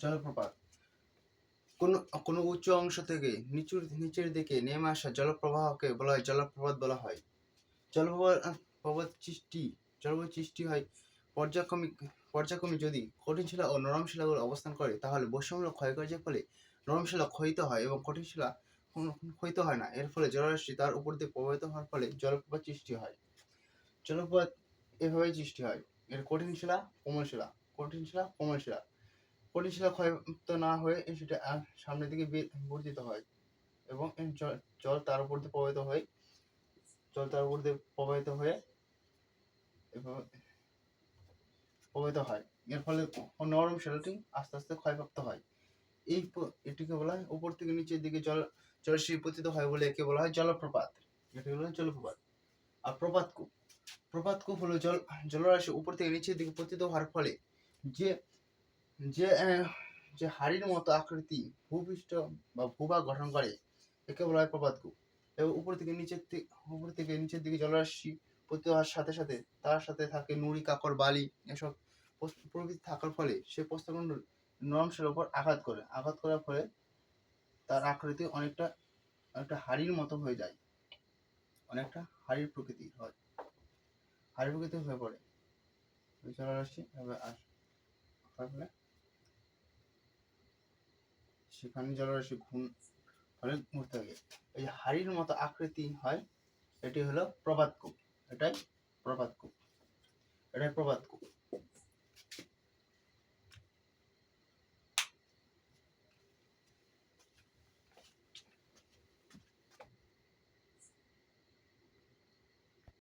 জলপ্রপাত কোনো উঁচু অংশ থেকে নিচের দিকে নেমে আসা জলপ্রবাহকে বলা হয় জলপ্রপাত বলা হয়। জলপ্রপাত সৃষ্টি হয় পর্যায়ক্রমে যদি কঠিন শিলা ও নরম শিলাগুলো অবস্থান করে, তাহলে বৈষম্যমূলক ক্ষয়কার্যের ফলে নরম শিলা ক্ষয়িত হয় এবং কঠিন শিলা ক্ষয়িত হয় না। এর ফলে জলরাশি তার উপর দিয়ে প্রবাহিত হওয়ার ফলে জলপ্রপাত সৃষ্টি হয়। জলপ্রপাত এভাবেই সৃষ্টি হয়। এর কঠিন শিলা কঠিন শিলা ক্ষয়িত না হয়ে সেটা সামনের দিকে বর্ধিত হয় এবং জল তার উপর দিয়ে প্রবাহিত হয়ে এর ফলে নরম শিলাটি আস্তে আস্তে ক্ষয়প্রাপ্ত হয়। এটিকে বলা হয় উপর থেকে নিচের দিকে জলরাশি পতিত হয় বলে একে বলা হয় জলপ্রপাত। আর প্রপাতকূপ হলো জলরাশি উপর থেকে নিচের দিকে পতিত হওয়ার ফলে যে যে হাড়ির মতো আকৃতি ভূপৃষ্ঠ বা ভূভাগ গঠন করে, একে বলা হয় প্রপাতকূপ। এবং উপর থেকে নিচের দিকে জলরাশি পতিত হওয়ার সাথে সাথে তার সাথে থাকে নুড়ি, কাকড়, বালি এসব প্রভৃতি থাকার ফলে সে প্রস্তরমণ্ডল নরম শিলার উপর আঘাত করার ফলে তার আকৃতি অনেকটা হাড়ির মতো হয়ে যায়, অনেকটা হাড়ির প্রকৃতি হয়ে পড়ে জলরাশি ফলে সেখানে জলরাশি ঘুরতে থাকে। এই হাড়ির মতো আকৃতি হয়, এটি হলো প্রপাতকূপ। এটাই